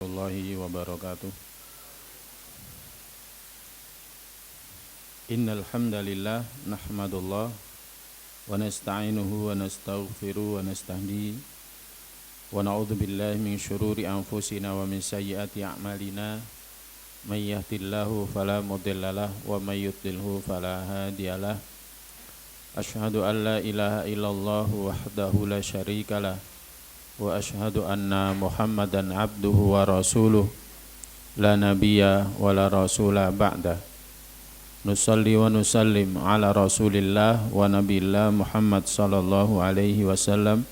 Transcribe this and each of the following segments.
Warahmatullahi wabarakatuh. Innal hamdalillah nahmadullah wa nasta'inuhu wa nastaghfiruh wa nastahdi wa na'udzu billahi min syururi anfusina wa min sayyiati a'malina may yahdihillahu fala mudhillalah wa may yudlilhu fala hadiyalah. Asyhadu an la ilaha illallah wahdahu la syarikalah wa asyhadu anna Muhammadan abduhu wa rasuluh la nabiyya wa la rasula ba'da. Nusalli wa nusallim ala rasulillah wa nabillah Muhammad sallallahu alaihi wasallam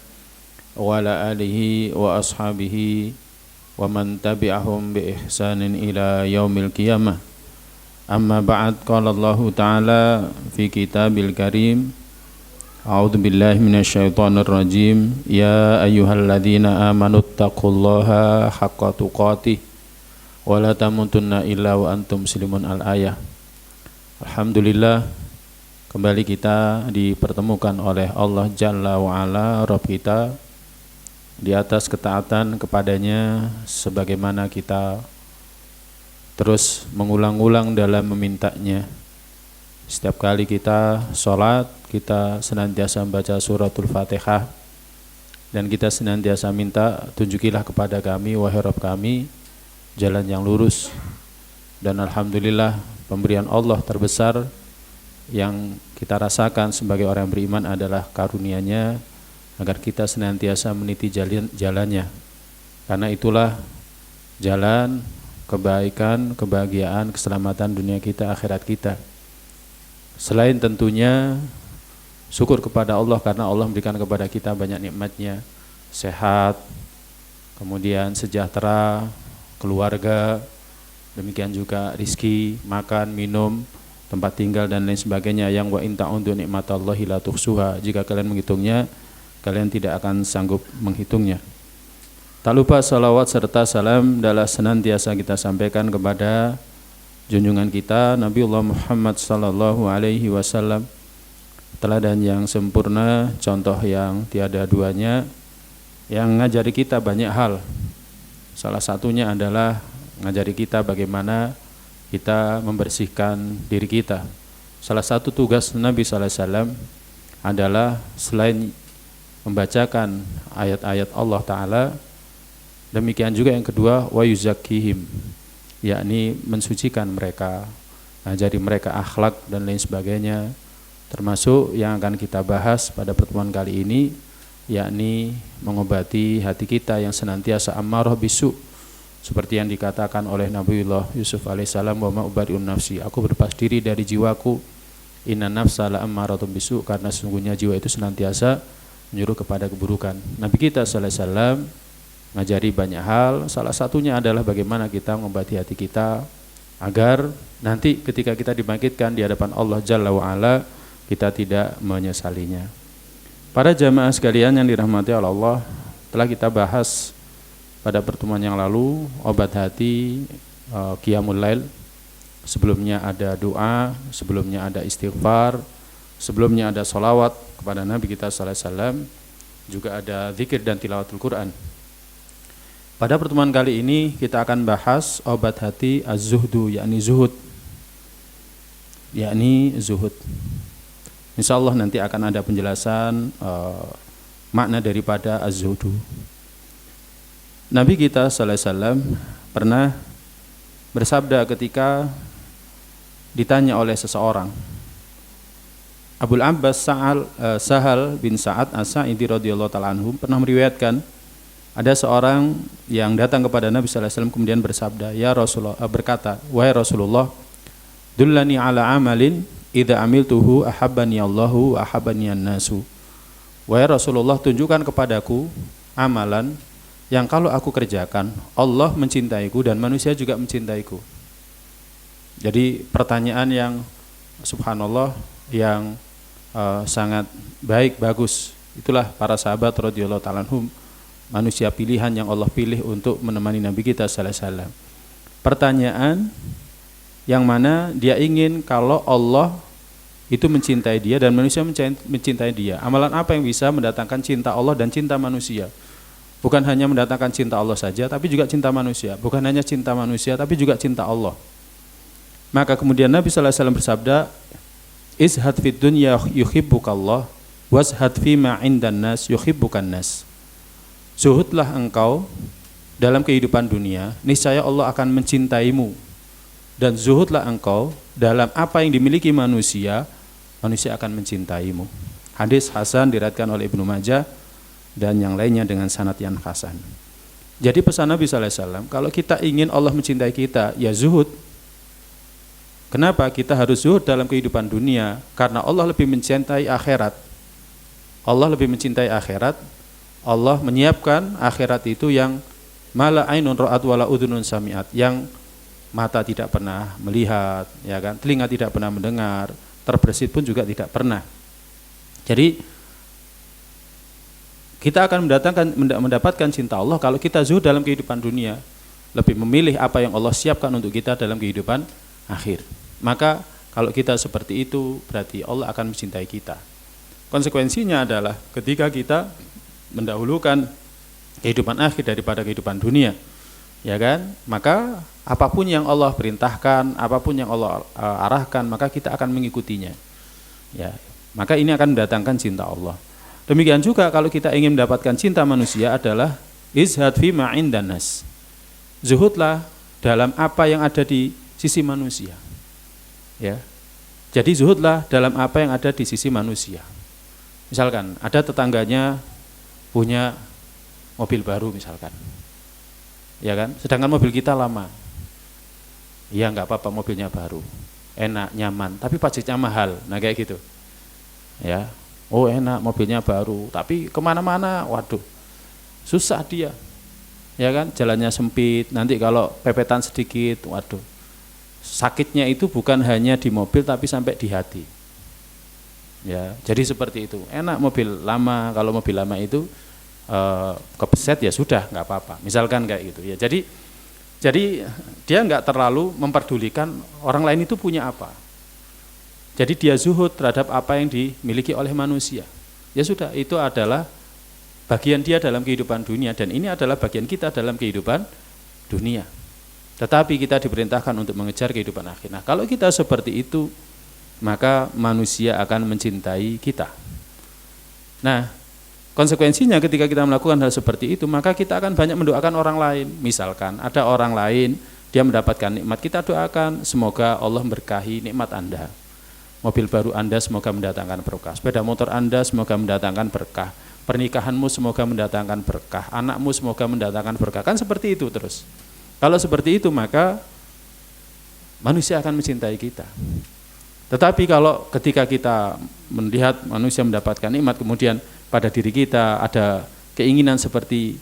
wa ala alihi wa ashabihi wa man tabi'ahum bi ihsanin ila yaumil qiyamah. Amma ba'd, qala Allah ta'ala fi kitabil karim, a'udzu billahi minasyaitonir rajim, ya ayyuhalladzina amanu taqullaha haqqa tuqatih wa la tamutunna illa wa antum muslimun. Al-ayah. Alhamdulillah, kembali kita dipertemukan oleh Allah Jalla wa'ala, Rabb kita, di atas ketaatan kepadanya sebagaimana kita terus mengulang-ulang dalam memintanya. Setiap kali kita sholat, kita senantiasa membaca suratul Fatihah, dan kita senantiasa minta, tunjukilah kepada kami, wahai Rabb kami, jalan yang lurus. Dan alhamdulillah, pemberian Allah terbesar yang kita rasakan sebagai orang yang beriman adalah karunia-Nya agar kita senantiasa meniti jalannya. Karena itulah jalan kebaikan, kebahagiaan, keselamatan dunia kita, akhirat kita. Selain tentunya syukur kepada Allah karena Allah memberikan kepada kita banyak nikmat-Nya, sehat, kemudian sejahtera, keluarga, demikian juga rizki, makan, minum, tempat tinggal dan lain sebagainya, yang wa in ta'udzu nikmatallahi la tuhsuha, jika kalian menghitungnya kalian tidak akan sanggup menghitungnya. Tak lupa salawat serta salam adalah senantiasa kita sampaikan kepada junjungan kita Nabiullah Muhammad sallallahu alaihi wasallam, teladan yang sempurna, contoh yang tiada duanya, yang ngajari kita banyak hal. Salah satunya adalah ngajari kita bagaimana kita membersihkan diri kita. Salah satu tugas Nabi sallallahu alaihi wasallam adalah selain membacakan ayat-ayat Allah Ta'ala, demikian juga yang kedua, wa yuzakkihim, yakni mensucikan mereka, ngajari mereka akhlak dan lain sebagainya, termasuk yang akan kita bahas pada pertemuan kali ini, yakni mengobati hati kita yang senantiasa ammarah bisu, seperti yang dikatakan oleh Nabiullah Yusuf alaihissalam, wa ma ubari'un nafsi, aku berlepas diri dari jiwaku, inna nafsa la ammaratun bisu, karena sesungguhnya jiwa itu senantiasa menyuruh kepada keburukan. Nabi kita sallallahu alaihi wasallam ngajari banyak hal, salah satunya adalah bagaimana kita mengobati hati kita agar nanti ketika kita dibangkitkan di hadapan Allah Jalla wa'ala, kita tidak menyesalinya. Para jamaah sekalian yang dirahmati oleh Allah, telah kita bahas pada pertemuan yang lalu obat hati, qiyamul lail. Sebelumnya ada doa, sebelumnya ada istighfar, sebelumnya ada salawat kepada Nabi kita sallallahu alaihi wasallam, juga ada zikir dan tilawatul Quran. Pada pertemuan kali ini kita akan bahas obat hati az-zuhdu, yakni zuhud. Insyaallah nanti akan ada penjelasan makna daripada az-zuhdu. Nabi kita sallallahu alaihi wasallam pernah bersabda ketika ditanya oleh seseorang. Abul Abbas Sahal bin Sa'ad As-Sa'idi radhiyallahu ta'ala anhu pernah meriwayatkan, ada seorang yang datang kepada Nabi sallallahu alaihi wasallam kemudian bersabda, ya Rasulullah, berkata, wahai Rasulullah, dullani ala amalin idza amiltuhu ahabbani Allahu wa ahabbani an-nasu. Wahai Rasulullah, tunjukkan kepadaku amalan yang kalau aku kerjakan Allah mencintaiku dan manusia juga mencintaiku. Jadi pertanyaan yang subhanallah, yang sangat baik, bagus. Itulah para sahabat radhiyallahu ta'ala anhum, manusia pilihan yang Allah pilih untuk menemani Nabi kita sallallahu alaihi wasallam. Pertanyaan yang mana dia ingin kalau Allah itu mencintai dia dan manusia mencintai dia. Amalan apa yang bisa mendatangkan cinta Allah dan cinta manusia? Bukan hanya mendatangkan cinta Allah saja, tapi juga cinta manusia. Bukan hanya cinta manusia, tapi juga cinta Allah. Maka kemudian Nabi sallallahu alaihi wasallam bersabda, "Izhad fid dunya yuhibbukallah, wazhad fima 'indan nas yuhibbukan nas." Zuhudlah engkau dalam kehidupan dunia, niscaya Allah akan mencintaimu. Dan zuhudlah engkau dalam apa yang dimiliki manusia, manusia akan mencintaimu. Hadis hasan diriwayatkan oleh Ibnu Majah dan yang lainnya dengan sanad yang hasan. Jadi pesan Nabi sallallahu alaihi wasallam, kalau kita ingin Allah mencintai kita, ya zuhud. Kenapa kita harus zuhud dalam kehidupan dunia? Karena Allah lebih mencintai akhirat. Allah lebih mencintai akhirat. Allah menyiapkan akhirat itu yang mala ainun ra'at wala udhunun sami'at, yang mata tidak pernah melihat, ya kan, telinga tidak pernah mendengar, terbersit pun juga tidak pernah. Jadi kita akan mendapatkan cinta Allah kalau kita zuhud dalam kehidupan dunia, lebih memilih apa yang Allah siapkan untuk kita dalam kehidupan akhir. Maka kalau kita seperti itu, berarti Allah akan mencintai kita. Konsekuensinya adalah ketika kita mendahulukan kehidupan akhir daripada kehidupan dunia, ya kan, maka apapun yang Allah perintahkan, apapun yang Allah arahkan, maka kita akan mengikutinya, ya. Maka ini akan mendatangkan cinta Allah. Demikian juga kalau kita ingin mendapatkan cinta manusia adalah izhad fima 'indan nas. Zuhudlah dalam apa yang ada di sisi manusia, ya. Jadi zuhudlah dalam apa yang ada di sisi manusia. Misalkan ada tetangganya punya mobil baru misalkan, ya kan, sedangkan mobil kita lama. Ya nggak apa-apa, mobilnya baru, enak, nyaman, tapi pajaknya mahal. Nah kayak gitu, ya. Oh enak, mobilnya baru, tapi kemana-mana, waduh, susah dia, ya kan, jalannya sempit, nanti kalau pepetan sedikit, waduh, sakitnya itu bukan hanya di mobil tapi sampai di hati, ya. Jadi seperti itu. Enak mobil lama, kalau mobil lama itu kebeset ya sudah, nggak apa-apa, misalkan kayak gitu, ya. Jadi dia nggak terlalu memperdulikan orang lain itu punya apa. Jadi dia zuhud terhadap apa yang dimiliki oleh manusia. Ya sudah, itu adalah bagian dia dalam kehidupan dunia, dan ini adalah bagian kita dalam kehidupan dunia. Tetapi kita diperintahkan untuk mengejar kehidupan akhir. Nah, kalau kita seperti itu, maka manusia akan mencintai kita. Nah, konsekuensinya ketika kita melakukan hal seperti itu, maka kita akan banyak mendoakan orang lain. Misalkan ada orang lain, dia mendapatkan nikmat, kita doakan semoga Allah memberkahi nikmat Anda. Mobil baru Anda semoga mendatangkan berkah, sepeda motor Anda semoga mendatangkan berkah, pernikahanmu semoga mendatangkan berkah, anakmu semoga mendatangkan berkah. Kan seperti itu terus. Kalau seperti itu, maka manusia akan mencintai kita. Tetapi kalau ketika kita melihat manusia mendapatkan nikmat, kemudian pada diri kita ada keinginan seperti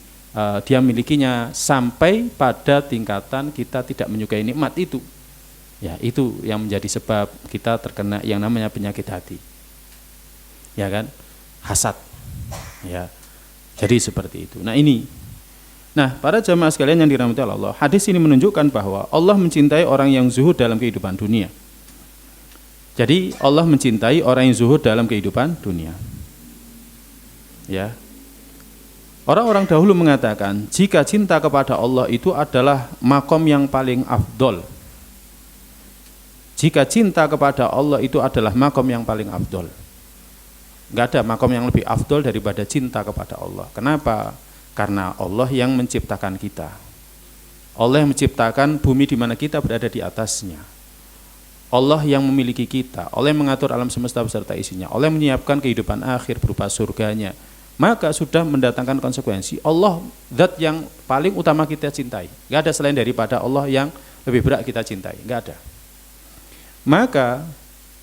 dia milikinya, sampai pada tingkatan kita tidak menyukai nikmat itu, ya, itu yang menjadi sebab kita terkena yang namanya penyakit hati, ya kan, hasad, ya. Jadi seperti itu. Nah, para jamaah sekalian yang dirahmati Allah, hadis ini menunjukkan bahwa Allah mencintai orang yang zuhud dalam kehidupan dunia. Jadi Allah mencintai orang yang zuhud dalam kehidupan dunia, ya. Orang-orang dahulu mengatakan jika cinta kepada Allah itu adalah makom yang paling afdol. Jika cinta kepada Allah itu adalah makom yang paling afdol. Enggak ada makom yang lebih afdol daripada cinta kepada Allah. Kenapa? Karena Allah yang menciptakan kita. Allah yang menciptakan bumi di mana kita berada di atasnya. Allah yang memiliki kita. Allah yang mengatur alam semesta beserta isinya. Allah yang menyiapkan kehidupan akhir berupa surganya. Maka sudah mendatangkan konsekuensi. Allah zat yang paling utama kita cintai. Enggak ada selain daripada Allah yang lebih berat kita cintai. Enggak ada. Maka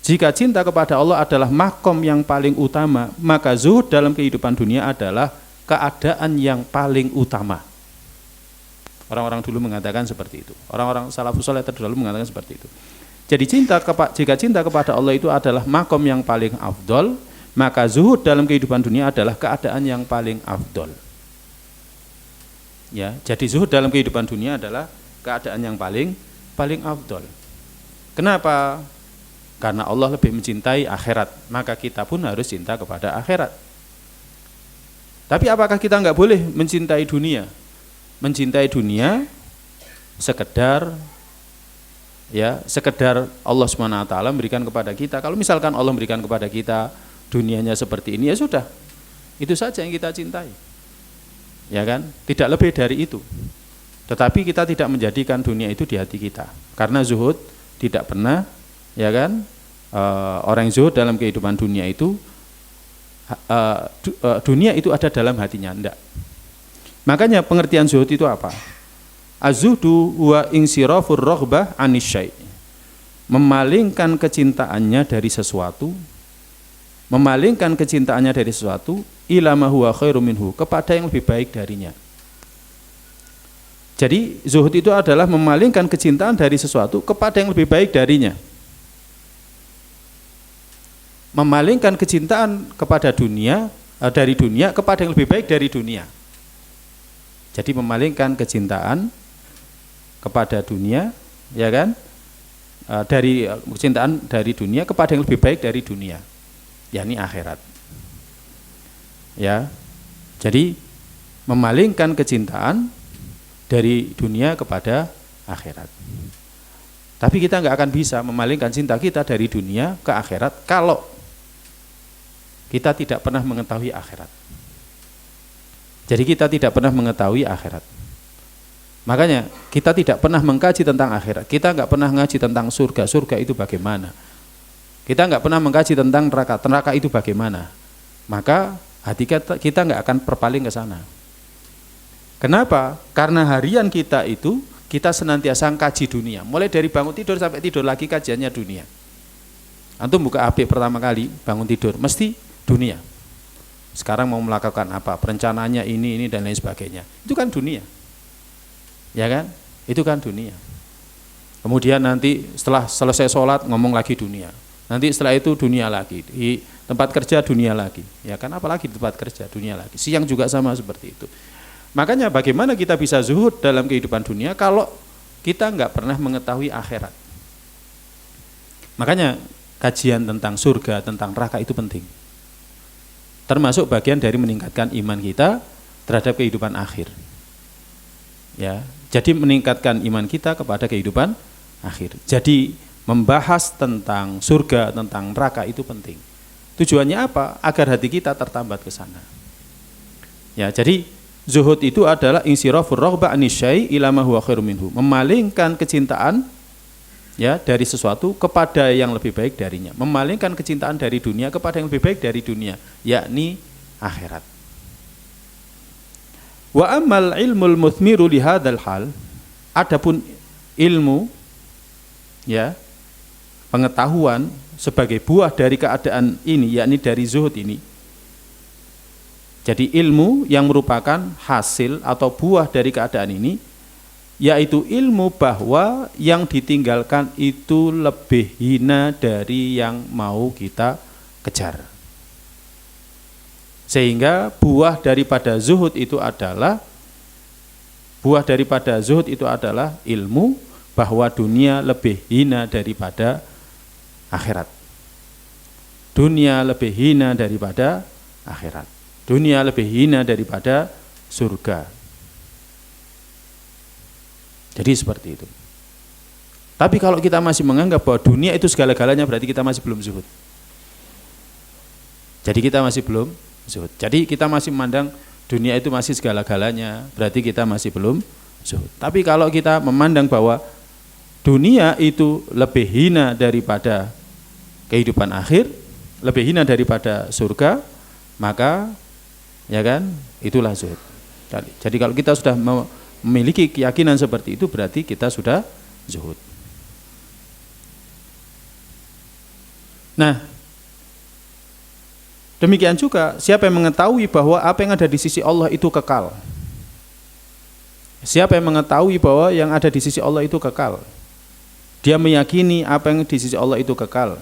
jika cinta kepada Allah adalah makom yang paling utama, maka zuhud dalam kehidupan dunia adalah keadaan yang paling utama. Orang-orang dulu mengatakan seperti itu. Orang-orang salafus saleh terdahulu mengatakan seperti itu. Jadi jika cinta kepada Allah itu adalah makom yang paling afdol, maka zuhud dalam kehidupan dunia adalah keadaan yang paling afdol. Ya, jadi zuhud dalam kehidupan dunia adalah keadaan yang paling afdol. Kenapa? Karena Allah lebih mencintai akhirat, maka kita pun harus cinta kepada akhirat. Tapi apakah kita nggak boleh mencintai dunia? Mencintai dunia sekedar Allah SWT memberikan kepada kita. Kalau misalkan Allah memberikan kepada kita dunianya seperti ini, ya sudah, itu saja yang kita cintai, ya kan? Tidak lebih dari itu. Tetapi kita tidak menjadikan dunia itu di hati kita, karena zuhud tidak pernah, ya kan? Orang yang zuhud dalam kehidupan dunia itu, dunia itu ada dalam hatinya, enggak. Makanya pengertian zuhud itu apa? Az-zuhdu huwa insirafur raghbah anisyai, memalingkan kecintaannya dari sesuatu, ila ma huwa khairu minhu, kepada yang lebih baik darinya. Jadi zuhud itu adalah memalingkan kecintaan dari sesuatu kepada yang lebih baik darinya. Memalingkan kecintaan kepada dunia, dari dunia kepada yang lebih baik dari dunia. Jadi memalingkan kecintaan kepada dunia, ya kan? Dari kecintaan dari dunia kepada yang lebih baik dari dunia, yakni akhirat. Ya. Jadi memalingkan kecintaan dari dunia kepada akhirat. Tapi kita nggak akan bisa memalingkan cinta kita dari dunia ke akhirat kalau kita tidak pernah mengetahui akhirat. Jadi kita tidak pernah mengetahui akhirat. Makanya kita tidak pernah mengkaji tentang akhirat. Kita nggak pernah ngaji tentang surga. Surga itu bagaimana? Kita nggak pernah mengkaji tentang neraka. Neraka itu bagaimana? Maka hati kita nggak akan berpaling ke sana. Kenapa? Karena harian kita itu kita senantiasa kaji dunia. Mulai dari bangun tidur sampai tidur lagi kajiannya dunia. Antum buka HP pertama kali bangun tidur mesti dunia. Sekarang mau melakukan apa? Perencanaannya ini dan lain sebagainya. Itu kan dunia. Ya kan? Itu kan dunia. Kemudian nanti setelah selesai sholat ngomong lagi dunia. Nanti setelah itu dunia lagi. Di tempat kerja dunia lagi. Ya kan? Apalagi di tempat kerja dunia lagi. Siang juga sama seperti itu. Makanya bagaimana kita bisa zuhud dalam kehidupan dunia kalau kita nggak pernah mengetahui akhirat. Makanya kajian tentang surga, tentang neraka itu penting. Termasuk bagian dari meningkatkan iman kita terhadap kehidupan akhir. Ya, jadi meningkatkan iman kita kepada kehidupan akhir. Jadi membahas tentang surga, tentang neraka itu penting. Tujuannya apa? Agar hati kita tertambat ke sana. Ya, jadi zuhud itu adalah insirafur raghbah anisyai ila ma huwa khairu minhu, memalingkan kecintaan ya dari sesuatu kepada yang lebih baik darinya, memalingkan kecintaan dari dunia kepada yang lebih baik dari dunia, yakni akhirat. Wa ammal ilmul muthmiru li hadzal hal, adapun ilmu ya pengetahuan sebagai buah dari keadaan ini, yakni dari zuhud ini. Jadi ilmu yang merupakan hasil atau buah dari keadaan ini, yaitu ilmu bahwa yang ditinggalkan itu lebih hina dari yang mau kita kejar. Sehingga buah daripada zuhud itu adalah ilmu bahwa dunia lebih hina daripada akhirat. Dunia lebih hina daripada akhirat. Dunia lebih hina daripada surga. Jadi seperti itu. Tapi kalau kita masih menganggap bahwa dunia itu segala-galanya, berarti kita masih belum zuhud. Jadi kita masih belum zuhud. Jadi kita masih memandang dunia itu masih segala-galanya, berarti kita masih belum zuhud. Tapi kalau kita memandang bahwa dunia itu lebih hina daripada kehidupan akhir, lebih hina daripada surga, maka ya kan, itulah zuhud. Jadi kalau kita sudah memiliki keyakinan seperti itu, berarti kita sudah zuhud. Nah, demikian juga siapa yang mengetahui bahwa apa yang ada di sisi Allah itu kekal. Siapa yang mengetahui bahwa yang ada di sisi Allah itu kekal, dia meyakini apa yang di sisi Allah itu kekal.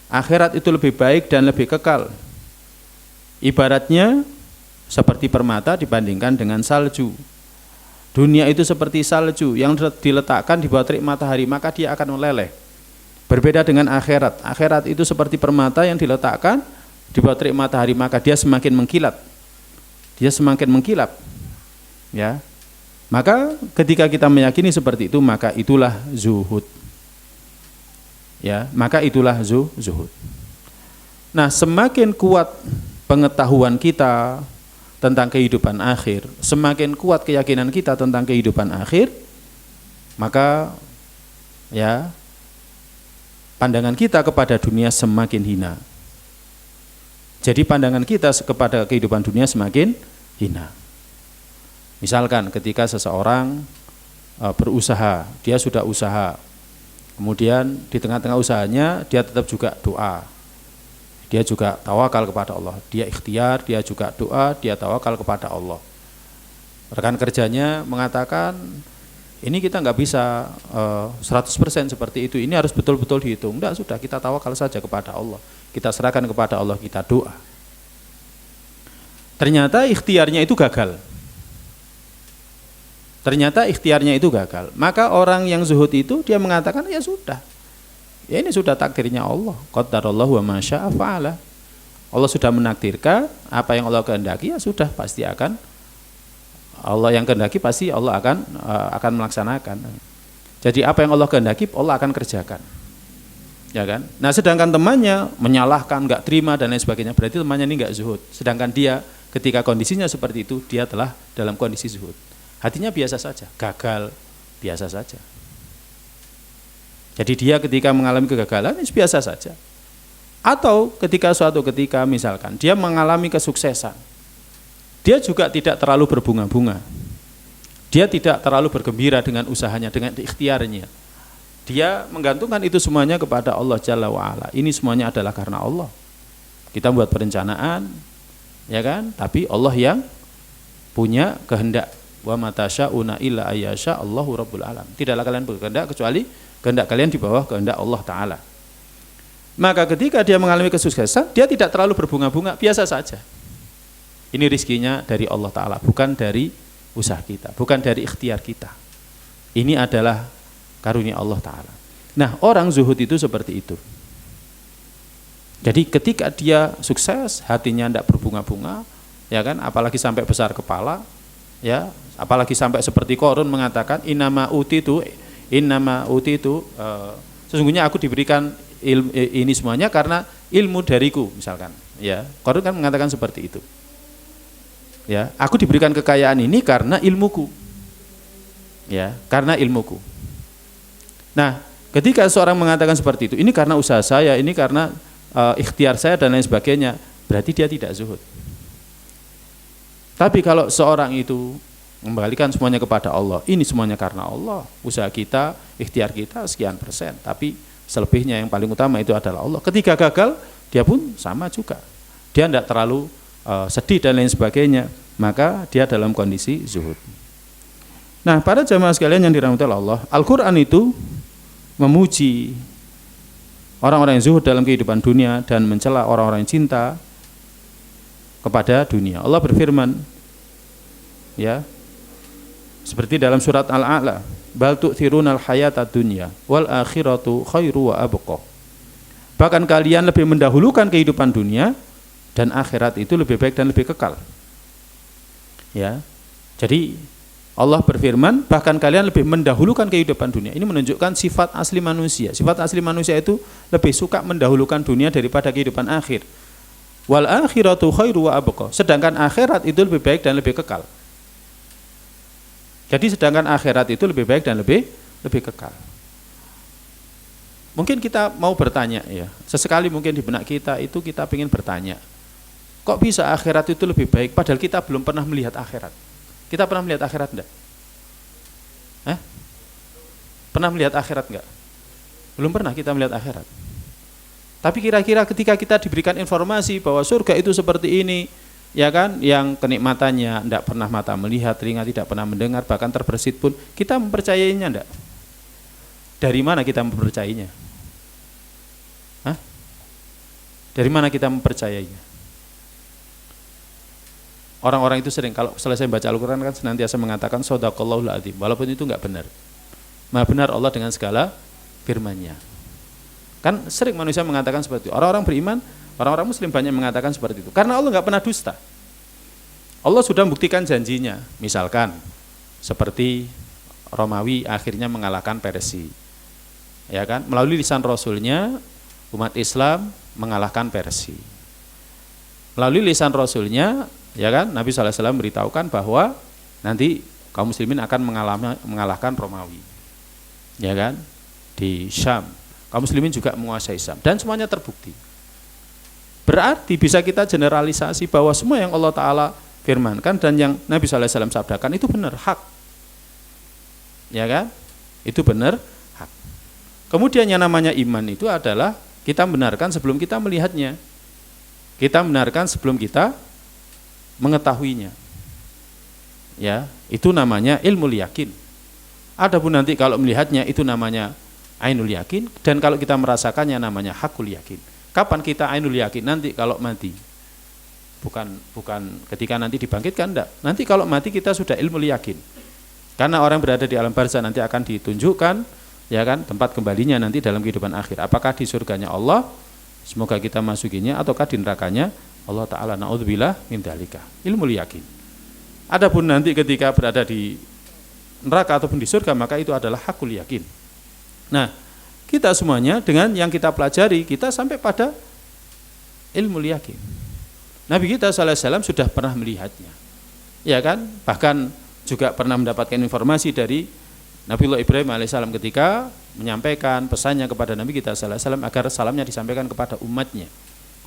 Akhirat itu lebih baik dan lebih kekal. Ibaratnya seperti permata dibandingkan dengan salju. Dunia itu seperti salju yang diletakkan di bawah terik matahari, maka dia akan meleleh. Berbeda dengan akhirat. Akhirat itu seperti permata yang diletakkan di bawah terik matahari, maka dia semakin mengkilat. dia semakin mengkilap. Ya. Maka ketika kita meyakini seperti itu, maka itulah zuhud. Ya, maka itulah zuhud. Nah, semakin kuat pengetahuan kita tentang kehidupan akhir, semakin kuat keyakinan kita tentang kehidupan akhir, maka ya pandangan kita kepada dunia semakin hina. Jadi pandangan kita kepada kehidupan dunia semakin hina. Misalkan ketika seseorang berusaha, dia sudah usaha, kemudian di tengah-tengah usahanya dia tetap juga doa, dia juga tawakal kepada Allah, dia ikhtiar, dia juga doa, dia tawakal kepada Allah. Rekan kerjanya mengatakan, ini kita nggak bisa 100% seperti itu, ini harus betul-betul dihitung. Enggak, sudah kita tawakal saja kepada Allah, kita serahkan kepada Allah, kita doa. Ternyata ikhtiarnya itu gagal. Maka orang yang zuhud itu dia mengatakan, ya sudah, ya ini sudah takdirnya Allah. Qadarallahu wa ma syaa fa'ala. Allah sudah menakdirkan apa yang Allah kehendaki, ya sudah pasti akan Allah yang kehendaki, pasti Allah akan melaksanakan. Jadi apa yang Allah kehendaki Allah akan kerjakan. Ya kan? Nah, sedangkan temannya menyalahkan, enggak terima dan lain sebagainya, berarti temannya ini enggak zuhud. Sedangkan dia ketika kondisinya seperti itu, dia telah dalam kondisi zuhud. Hatinya biasa saja, gagal biasa saja. Jadi dia ketika mengalami kegagalan biasa saja. Atau ketika suatu ketika misalkan dia mengalami kesuksesan, dia juga tidak terlalu berbunga-bunga. Dia tidak terlalu bergembira dengan usahanya, dengan ikhtiarnya. Dia menggantungkan itu semuanya kepada Allah Jalla wa'ala. Ini semuanya adalah karena Allah. Kita buat perencanaan, ya kan? Tapi Allah yang punya kehendak. Wa matasyauna illa ayyasha Allahu rabbul alam. Tidaklah kalian berkehendak kecuali kehendak kalian di bawah kehendak Allah Ta'ala. Maka ketika dia mengalami kesuksesan, dia tidak terlalu berbunga-bunga, biasa saja. Ini rizkinya dari Allah Ta'ala, bukan dari usaha kita, bukan dari ikhtiar kita. Ini adalah karunia Allah Ta'ala. Nah, orang zuhud itu seperti itu. Jadi ketika dia sukses, hatinya tidak berbunga-bunga, ya kan, apalagi sampai besar kepala, ya, apalagi sampai seperti Qarun mengatakan innama utitu sesungguhnya aku diberikan ini semuanya karena ilmu dariku, misalkan, ya. Qarun kan mengatakan seperti itu. Ya, aku diberikan kekayaan ini karena ilmuku. Ya, karena ilmuku. Nah, ketika seorang mengatakan seperti itu, ini karena usaha saya, ini karena ikhtiar saya dan lain sebagainya, berarti dia tidak zuhud. Tapi kalau seorang itu mengembalikan semuanya kepada Allah, ini semuanya karena Allah, usaha kita, ikhtiar kita sekian persen, tapi selebihnya yang paling utama itu adalah Allah. Ketika gagal, dia pun sama juga. Dia tidak terlalu sedih dan lain sebagainya, maka dia dalam kondisi zuhud. Nah, para jamaah sekalian yang dirahmati Allah, Al-Quran itu memuji orang-orang yang zuhud dalam kehidupan dunia dan mencela orang-orang yang cinta kepada dunia. Allah berfirman, ya, seperti dalam surat Al-A'la, bal tu'thirunal hayatad dunya wal akhiratu khairu wa abqa. Bahkan kalian lebih mendahulukan kehidupan dunia dan akhirat itu lebih baik dan lebih kekal. Ya. Jadi Allah berfirman, bahkan kalian lebih mendahulukan kehidupan dunia. Ini menunjukkan sifat asli manusia. Sifat asli manusia itu lebih suka mendahulukan dunia daripada kehidupan akhir. Wal akhiratu khairu wa abqa. Sedangkan akhirat itu lebih baik dan lebih kekal. Jadi sedangkan akhirat itu lebih baik dan lebih kekal. Mungkin kita mau bertanya, ya, sesekali mungkin di benak kita itu kita ingin bertanya, kok bisa akhirat itu lebih baik padahal kita belum pernah melihat akhirat? Kita pernah melihat akhirat enggak? Pernah melihat akhirat enggak? Belum pernah kita melihat akhirat. Tapi kira-kira ketika kita diberikan informasi bahwa surga itu seperti ini, ya kan, yang kenikmatannya tidak pernah mata melihat, telinga tidak pernah mendengar, bahkan terbersit pun, kita mempercayainya enggak? Dari mana kita mempercayainya? Dari mana kita mempercayainya? Orang-orang itu sering kalau selesai baca Al-Quran kan senantiasa mengatakan shadaqallahul adzim, walaupun itu enggak benar. Maha benar Allah dengan segala firman-Nya. Kan sering manusia mengatakan seperti itu. Orang-orang beriman, orang-orang muslim banyak mengatakan seperti itu. Karena Allah enggak pernah dusta. Allah sudah membuktikan janjinya. Misalkan seperti Romawi akhirnya mengalahkan Persia. Ya kan? Melalui lisan Rasulnya umat Islam mengalahkan Persia. Melalui lisan Rasulnya, ya kan, Nabi SAW memberitahukan bahwa nanti kaum muslimin akan mengalahkan Romawi. Ya kan? Di Syam. Kaum muslimin juga menguasai Syam dan semuanya terbukti. Berarti bisa kita generalisasi bahwa semua yang Allah Ta'ala firmankan dan yang Nabi SAW sabdakan itu benar, hak. Ya kan? Itu benar, hak. Kemudian yang namanya iman itu adalah kita benarkan sebelum kita melihatnya. Kita benarkan sebelum kita mengetahuinya. Ya, itu namanya ilmu yakin. Adapun nanti kalau melihatnya itu namanya ainul yakin, dan kalau kita merasakannya namanya hakul yakin. Kapan kita ainul yakin? Nanti kalau mati. Bukan ketika nanti dibangkitkan, enggak. Nanti kalau mati kita sudah ilmu yakin. Karena orang berada di alam barzah nanti akan ditunjukkan, ya kan, tempat kembalinya nanti dalam kehidupan akhir. Apakah di surganya Allah, semoga kita masukinya, ataukah di nerakanya Allah Ta'ala, na'udzubillah min dzalika. Ilmu yakin. Adapun nanti ketika berada di neraka ataupun di surga, maka itu adalah hakul yakin. Nah, kita semuanya dengan yang kita pelajari, kita sampai pada ilmu yakin. Nabi kita SAW sudah pernah melihatnya, ya kan? Bahkan juga pernah mendapatkan informasi dari Nabiullah Ibrahim alaihissalam ketika menyampaikan pesannya kepada Nabi kita SAW agar salamnya disampaikan kepada umatnya.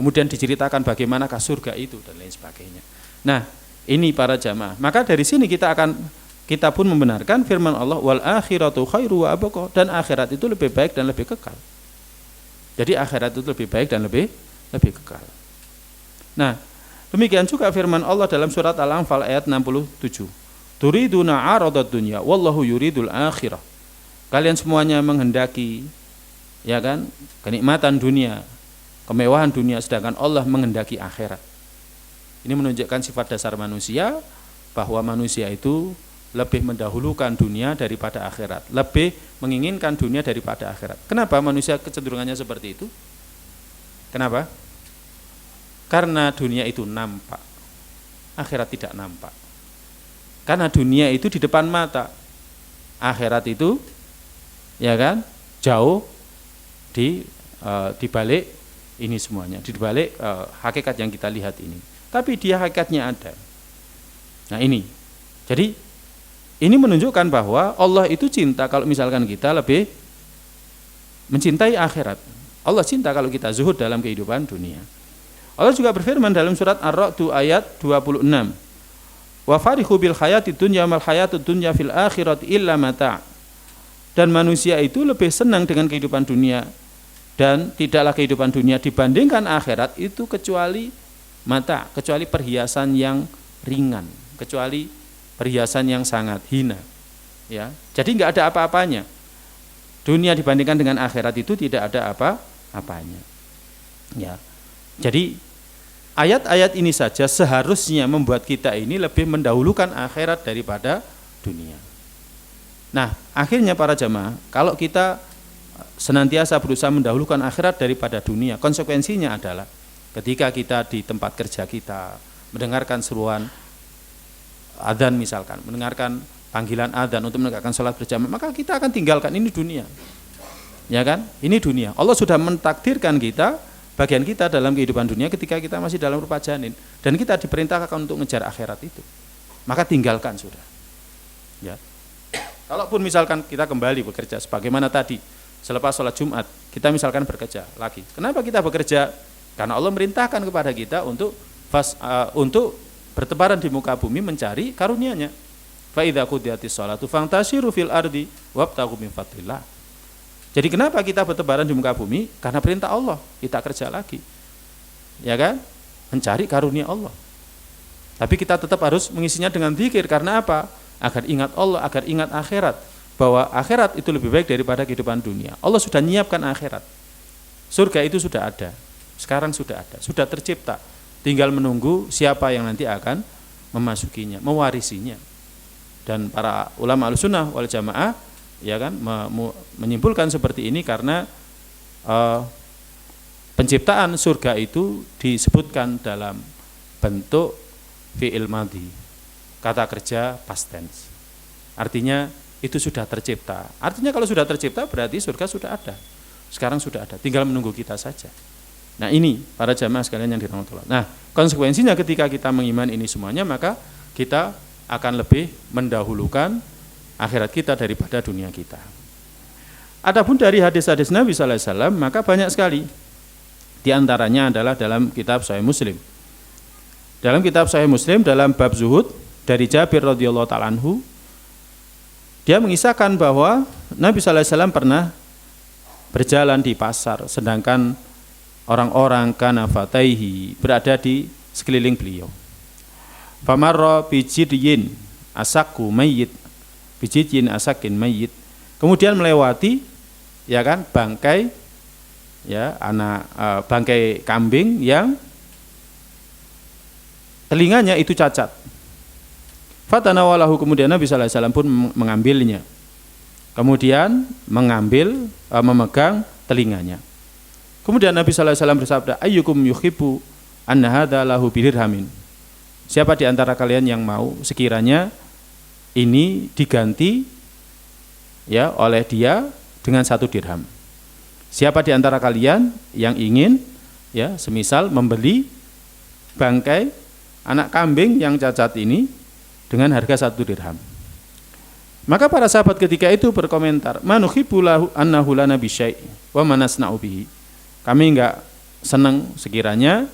Kemudian diceritakan bagaimanakah surga itu dan lain sebagainya. Nah, ini para jamaah. Maka dari sini kita pun membenarkan firman Allah, wal akhiratu khairu wa abqa, dan akhirat itu lebih baik dan lebih kekal. Jadi akhirat itu lebih baik dan lebih kekal. Nah, demikian juga firman Allah dalam surat Al-Anfal ayat 67. Turiduna 'aradat dunya wallahu yuridul akhirah. Kalian semuanya menghendaki, ya kan, kenikmatan dunia, kemewahan dunia, sedangkan Allah menghendaki akhirat. Ini menunjukkan sifat dasar manusia, bahwa manusia itu lebih mendahulukan dunia daripada akhirat, lebih menginginkan dunia daripada akhirat. Kenapa manusia kecenderungannya seperti itu? Kenapa? Karena dunia itu nampak, akhirat tidak nampak. Karena dunia itu di depan mata, akhirat itu, ya kan, jauh di balik ini semuanya, di balik hakikat yang kita lihat ini. Tapi dia hakikatnya ada. Nah ini, jadi ini menunjukkan bahwa Allah itu cinta kalau misalkan kita lebih mencintai akhirat. Allah cinta kalau kita zuhud dalam kehidupan dunia. Allah juga berfirman dalam surat Ar-Ra'd ayat 26. Wa farihu bil hayatid dunya mal hayatud dunya fil akhirati illa mata'. Dan manusia itu lebih senang dengan kehidupan dunia, dan tidaklah kehidupan dunia dibandingkan akhirat itu kecuali mata, kecuali perhiasan yang ringan, kecuali perhiasan yang sangat hina. Ya, jadi nggak ada apa-apanya. Dunia dibandingkan dengan akhirat itu tidak ada apa-apanya. Ya, jadi ayat-ayat ini saja seharusnya membuat kita ini lebih mendahulukan akhirat daripada dunia. Nah, akhirnya para jamaah, kalau kita senantiasa berusaha mendahulukan akhirat daripada dunia, konsekuensinya adalah ketika kita di tempat kerja kita mendengarkan seruan adzan misalkan, mendengarkan panggilan adzan untuk menegakkan salat berjamaah, maka kita akan tinggalkan ini dunia. Ya kan? Ini dunia. Allah sudah mentakdirkan kita, bagian kita dalam kehidupan dunia ketika kita masih dalam rupa janin, dan kita diperintahkan untuk mengejar akhirat itu. Maka tinggalkan sudah. Ya. Kalaupun misalkan kita kembali bekerja sebagaimana tadi, selepas sholat Jumat, kita misalkan bekerja lagi. Kenapa kita bekerja? Karena Allah merintahkan kepada kita untuk bertebaran di muka bumi mencari karunia-Nya. Fa idza qudiyatis sholatu fantashiru fil ardi wabtaghu min fadlillah. Jadi kenapa kita bertebaran di muka bumi? Karena perintah Allah, kita kerja lagi. Ya kan? Mencari karunia Allah. Tapi kita tetap harus mengisinya dengan zikir, karena apa? Agar ingat Allah, agar ingat akhirat, bahwa akhirat itu lebih baik daripada kehidupan dunia. Allah sudah menyiapkan akhirat. Surga itu sudah ada. Sekarang sudah ada, sudah tercipta. Tinggal menunggu siapa yang nanti akan memasukinya, mewarisinya. Dan para ulama Ahlussunnah wal Jamaah, ya kan, menyimpulkan seperti ini karena penciptaan surga itu disebutkan dalam bentuk fi'il madhi. Kata kerja past tense. Artinya itu sudah tercipta. Artinya kalau sudah tercipta berarti surga sudah ada. Sekarang sudah ada, tinggal menunggu kita saja. Nah ini para jamaah sekalian yang dirahmati Allah. Nah konsekuensinya ketika kita mengimani ini semuanya, maka kita akan lebih mendahulukan akhirat kita daripada dunia kita. Adapun dari hadis-hadis Nabi sallallahu alaihi wasallam, maka banyak sekali. Di antaranya adalah dalam kitab Sahih Muslim. Dalam kitab Sahih Muslim dalam bab zuhud dari Jabir radhiyallahu taala anhu, dia mengisahkan bahwa Nabi sallallahu alaihi wasallam pernah berjalan di pasar, sedangkan orang-orang kanafataihi berada di sekeliling beliau. Famarra bijidyin asakku mayyit, bijidyin asakin mayyit. Kemudian melewati, ya kan, bangkai, ya, bangkai kambing yang telinganya itu cacat. Fatanawalahu, kemudian Nabi sallallahu alaihi wasallam pun mengambilnya. Kemudian memegang telinganya. Kemudian Nabi sallallahu alaihi wasallam bersabda, ayyukum yuhibbu anna hadza lahu bidirhamin. Siapa di antara kalian yang mau sekiranya ini diganti, ya, oleh dia dengan 1 dirham. Siapa di antara kalian yang ingin, ya, semisal membeli bangkai anak kambing yang cacat ini dengan harga 1 dirham. Maka para sahabat ketika itu berkomentar, manuhibbu lahu annahu lana bisyai' wa manasna'u bihi. Kami enggak senang sekiranya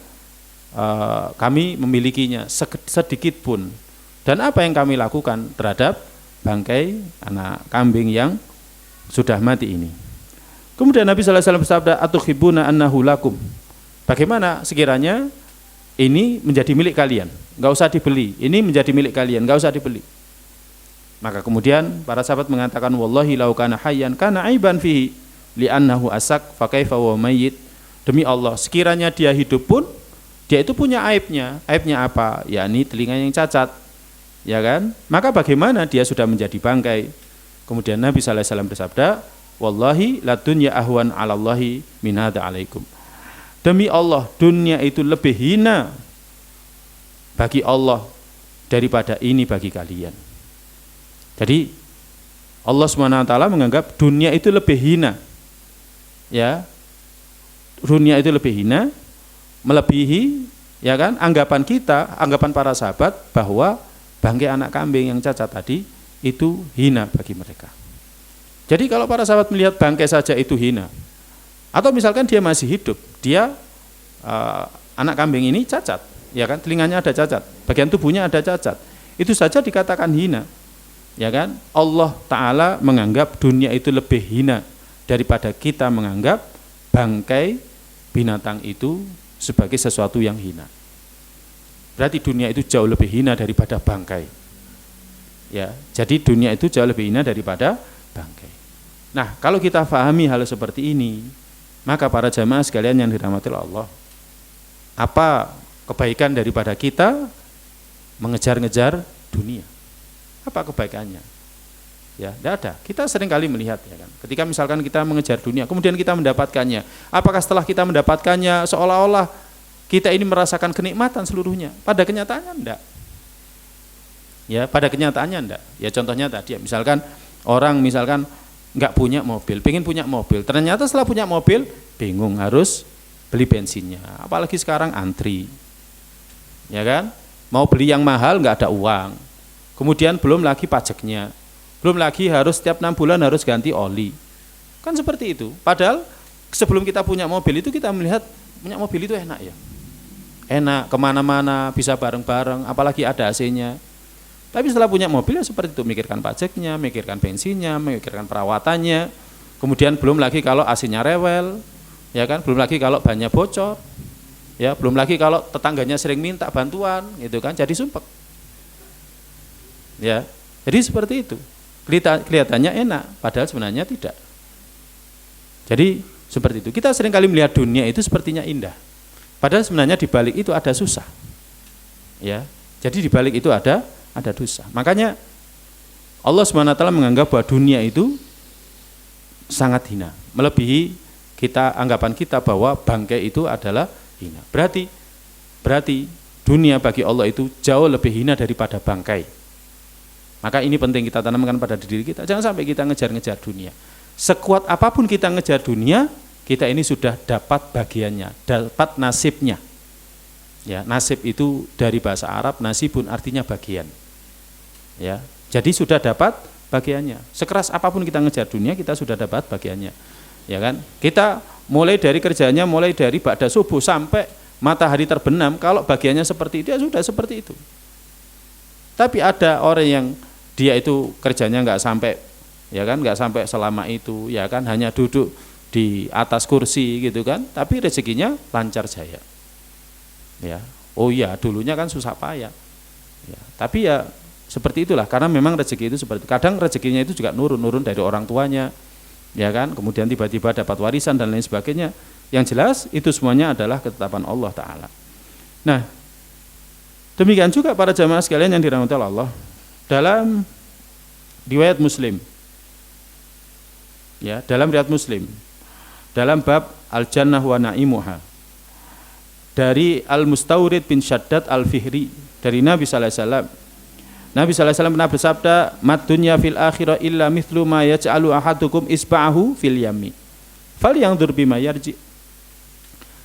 kami memilikinya sedikit pun, dan apa yang kami lakukan terhadap bangkai anak kambing yang sudah mati ini. Kemudian Nabi sallallahu alaihi wasallam bersabda, atuhibbuna annahu lakum. Bagaimana sekiranya ini menjadi milik kalian, enggak usah dibeli. Ini menjadi milik kalian, enggak usah dibeli. Maka kemudian para sahabat mengatakan, wallahi law kana hayyan kana aiban fihi li'annahu asak fa kaifa wa mayyit. Demi Allah, sekiranya dia hidup pun dia itu punya aibnya. Aibnya apa? Yakni telinga yang cacat. Ya kan? Maka bagaimana dia sudah menjadi bangkai? Kemudian Nabi sallallahu alaihi wasallam bersabda, wallahi la dunya ahwan 'alallahi min hadza 'alaikum. Demi Allah, dunia itu lebih hina bagi Allah daripada ini bagi kalian. Jadi Allah SWT menganggap dunia itu lebih hina. Ya. Dunia itu lebih hina, melebihi, ya kan, anggapan kita, anggapan para sahabat bahwa bangkai anak kambing yang cacat tadi itu hina bagi mereka. Jadi kalau para sahabat melihat bangkai saja itu hina, atau misalkan dia masih hidup, dia anak kambing ini cacat, ya kan, telinganya ada cacat, bagian tubuhnya ada cacat, itu saja dikatakan hina, ya kan. Allah Ta'ala menganggap dunia itu lebih hina daripada kita menganggap bangkai binatang itu sebagai sesuatu yang hina. Berarti dunia itu jauh lebih hina daripada bangkai. Ya, jadi dunia itu jauh lebih hina daripada bangkai. Nah, kalau kita pahami hal seperti ini, maka para jamaah sekalian yang dirahmati Allah, apa kebaikan daripada kita mengejar-ngejar dunia? Apa kebaikannya? Ya, tidak ada. Kita sering kali melihat, ya kan, ketika misalkan kita mengejar dunia, kemudian kita mendapatkannya, apakah setelah kita mendapatkannya seolah-olah kita ini merasakan kenikmatan seluruhnya? Pada kenyataannya enggak. Ya, pada kenyataannya enggak. Ya, contohnya tadi, ya, misalkan orang misalkan enggak punya mobil, pengen punya mobil, ternyata setelah punya mobil bingung harus beli bensinnya, apalagi sekarang antri, ya kan, mau beli yang mahal enggak ada uang, kemudian belum lagi pajaknya, belum lagi harus setiap 6 bulan harus ganti oli, kan seperti itu. Padahal sebelum kita punya mobil itu kita melihat punya mobil itu enak, ya, enak, kemana-mana bisa bareng-bareng, apalagi ada AC-nya. Tapi setelah punya mobil ya seperti itu, mikirkan pajaknya, mikirkan bensinnya, mikirkan perawatannya, kemudian belum lagi kalau AC-nya rewel, ya kan, belum lagi kalau bannya bocor, ya, belum lagi kalau tetangganya sering minta bantuan, gitu kan, jadi sumpek. Ya, jadi seperti itu. Kelihatannya enak, padahal sebenarnya tidak. Jadi seperti itu. Kita sering kali melihat dunia itu sepertinya indah, padahal sebenarnya di balik itu ada susah. Ya, jadi di balik itu ada dosa. Makanya Allah SWT menganggap bahwa dunia itu sangat hina, melebihi anggapan kita bahwa bangkai itu adalah hina. Berarti dunia bagi Allah itu jauh lebih hina daripada bangkai. Maka ini penting kita tanamkan pada diri kita. Jangan sampai kita ngejar-ngejar dunia. Sekuat apapun kita ngejar dunia, kita ini sudah dapat bagiannya, dapat nasibnya. Ya, nasib itu dari bahasa Arab, nasibun artinya bagian. Ya, jadi sudah dapat bagiannya. Sekeras apapun kita ngejar dunia, kita sudah dapat bagiannya. Ya kan? Kita mulai dari kerjanya, mulai dari ba'da subuh sampai matahari terbenam, kalau bagiannya seperti itu, ya sudah seperti itu. Tapi ada orang yang dia itu kerjanya nggak sampai, ya kan, nggak sampai selama itu, ya kan, hanya duduk di atas kursi gitu kan, tapi rezekinya lancar jaya. Ya, oh iya, dulunya kan susah payah. Ya, tapi ya seperti itulah, karena memang rezeki itu seperti itu. Kadang rezekinya itu juga nurun dari orang tuanya, ya kan, kemudian tiba-tiba dapat warisan dan lain sebagainya. Yang jelas itu semuanya adalah ketetapan Allah Ta'ala. Nah, demikian juga para jamaah sekalian yang dirahmati Allah, dalam riwayat Muslim, ya, dalam riwayat Muslim, dalam bab Al-Jannah wa Na'imuha, dari Al-Mustawrid bin Shaddad Al-Fihri, dari Nabi sallallahu alaihi wasallam. Nabi sallallahu alaihi wasallam pernah bersabda, "Mad dunya fil akhirah illa mithlu ma yaj'alu ahadukum isba'ahu fil yami. Falyanzur bima yarji."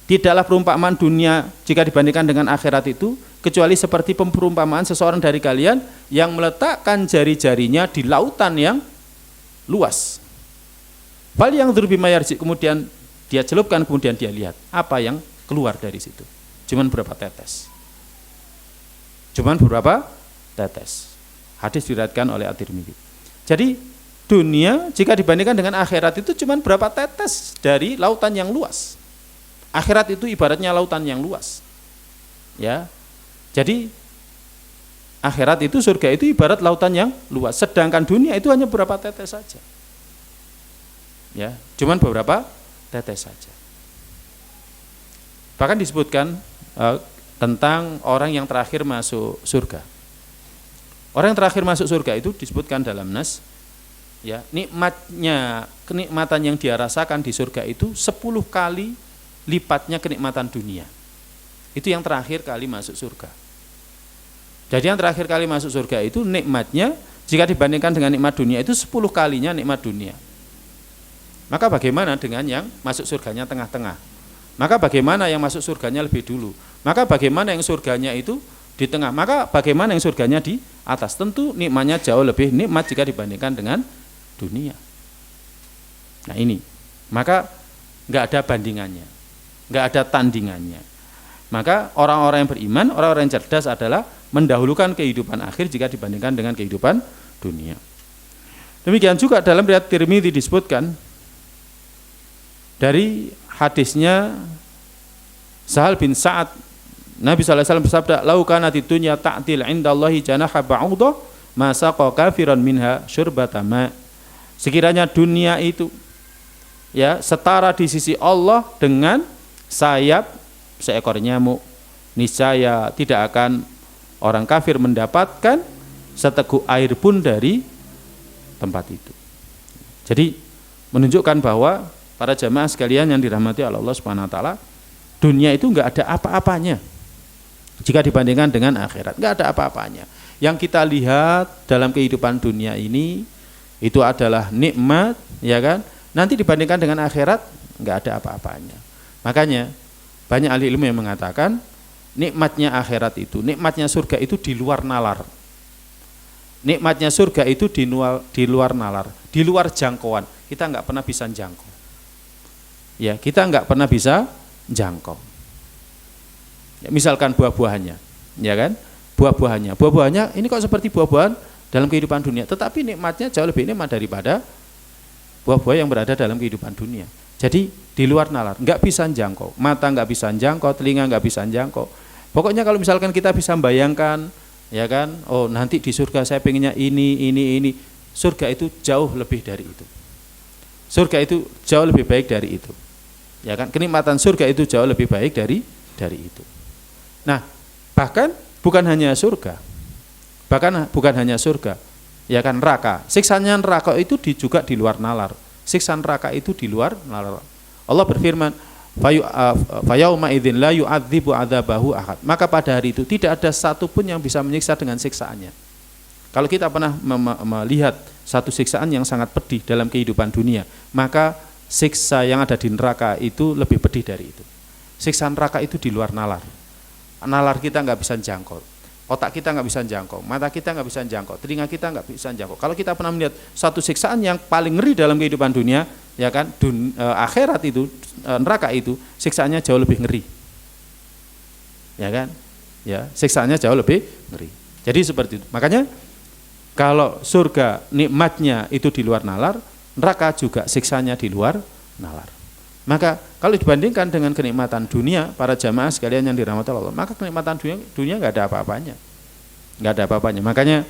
Tidaklah perumpamaan dunia jika dibandingkan dengan akhirat itu kecuali seperti perumpamaan seseorang dari kalian yang meletakkan jari-jarinya di lautan yang luas. Falyanzur bima yarji, kemudian dia celupkan, kemudian dia lihat apa yang keluar dari situ. Cuman berapa tetes. Cuman beberapa tetes. Hadis diriwayatkan oleh At-Tirmidzi. Jadi dunia jika dibandingkan dengan akhirat itu cuman berapa tetes dari lautan yang luas. Akhirat itu ibaratnya lautan yang luas. Ya. Jadi akhirat itu, surga itu ibarat lautan yang luas. Sedangkan dunia itu hanya beberapa tetes saja. Ya, cuman beberapa tetes saja. Bahkan disebutkan tentang orang yang terakhir masuk surga. Orang yang terakhir masuk surga itu disebutkan dalam nas, ya, kenikmatan yang dia rasakan di surga itu 10 kali lipatnya kenikmatan dunia. Itu yang terakhir kali masuk surga. Jadi yang terakhir kali masuk surga itu nikmatnya jika dibandingkan dengan nikmat dunia itu 10 kalinya nikmat dunia. Maka bagaimana dengan yang masuk surganya tengah-tengah? Maka bagaimana yang masuk surganya lebih dulu? Maka bagaimana yang surganya itu di tengah? Maka bagaimana yang surganya di atas? Tentu nikmatnya jauh lebih nikmat jika dibandingkan dengan dunia. Nah ini, maka nggak ada bandingannya, nggak ada tandingannya. Maka orang-orang yang beriman, orang-orang yang cerdas adalah mendahulukan kehidupan akhir jika dibandingkan dengan kehidupan dunia. Demikian juga dalam riwayat Tirmidzi disebutkan dari hadisnya Sahal bin Sa'ad, Nabi sallallahu alaihi wasallam bersabda, "Lau kanatid dunya ta'til 'indallahi janaha ba'udah, ma saqa kafiran minha syurbata ma." Sekiranya dunia itu, ya, setara di sisi Allah dengan sayap seekor nyamuk, niscaya tidak akan orang kafir mendapatkan seteguk air pun dari tempat itu. Jadi menunjukkan bahwa para jamaah sekalian yang dirahmati oleh Allah Subhanahu wa taala, dunia itu enggak ada apa-apanya jika dibandingkan dengan akhirat. Enggak ada apa-apanya. Yang kita lihat dalam kehidupan dunia ini itu adalah nikmat, ya kan? Nanti dibandingkan dengan akhirat enggak ada apa-apanya. Makanya banyak ahli ilmu yang mengatakan nikmatnya akhirat itu, nikmatnya surga itu di luar nalar. Nikmatnya surga itu di luar nalar, di luar jangkauan. Kita enggak pernah bisa jangkau. Ya, kita enggak pernah bisa jangkau. Ya, misalkan buah-buahannya, ya kan? Buah-buahannya ini kok seperti buah-buahan dalam kehidupan dunia, tetapi nikmatnya jauh lebih nikmat daripada buah-buah yang berada dalam kehidupan dunia. Jadi di luar nalar, enggak bisa jangkau. Mata enggak bisa jangkau, telinga enggak bisa jangkau. Pokoknya kalau misalkan kita bisa membayangkan, ya kan? Oh, nanti di surga saya pengennya ini. Surga itu jauh lebih dari itu. Surga itu jauh lebih baik dari itu. Ya kan, kenikmatan surga itu jauh lebih baik dari itu. Nah, bahkan bukan hanya surga, ya kan, neraka. Siksanya neraka itu juga di luar nalar. Siksa neraka itu di luar nalar. Allah berfirman, Fayauma idzin la yu'adzibu adzabahu ahad. Maka pada hari itu tidak ada satupun yang bisa menyiksa dengan siksaannya. Kalau kita pernah melihat satu siksaan yang sangat pedih dalam kehidupan dunia, maka siksa yang ada di neraka itu lebih pedih dari itu. Siksa neraka itu di luar nalar. Nalar kita nggak bisa jangkau, otak kita nggak bisa jangkau, mata kita nggak bisa jangkau, telinga kita nggak bisa jangkau. Kalau kita pernah melihat satu siksaan yang paling ngeri dalam kehidupan dunia, ya kan, akhirat itu, neraka itu siksaannya jauh lebih ngeri, ya kan, ya siksaannya jauh lebih ngeri. Jadi seperti itu. Makanya kalau surga nikmatnya itu di luar nalar, neraka juga siksanya di luar nalar. Maka kalau dibandingkan dengan kenikmatan dunia, para jamaah sekalian yang dirahmati Allah, maka kenikmatan dunia nggak ada apa-apanya, nggak ada apa-apanya. Makanya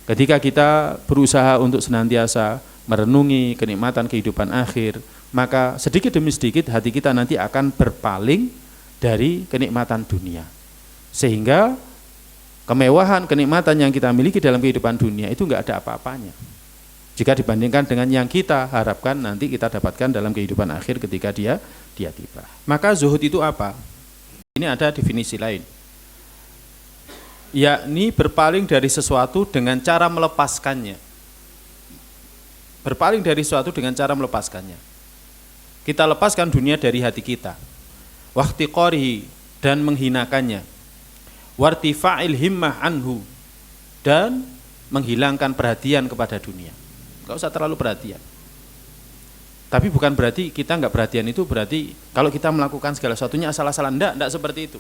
ketika kita berusaha untuk senantiasa merenungi kenikmatan kehidupan akhir, maka sedikit demi sedikit hati kita nanti akan berpaling dari kenikmatan dunia, sehingga kemewahan, kenikmatan yang kita miliki dalam kehidupan dunia itu nggak ada apa-apanya jika dibandingkan dengan yang kita harapkan nanti kita dapatkan dalam kehidupan akhir ketika dia tiba. Maka zuhud itu apa? Ini ada definisi lain, yakni berpaling dari sesuatu dengan cara melepaskannya. Berpaling dari sesuatu dengan cara melepaskannya. Kita lepaskan dunia dari hati kita, wahtiqarihi, dan menghinakannya, wartifa'il himmah anhu, dan menghilangkan perhatian kepada dunia. Gak usah terlalu perhatian. Tapi bukan berarti kita nggak perhatian itu berarti kalau kita melakukan segala sesuatunya asal-asalan. Enggak seperti itu.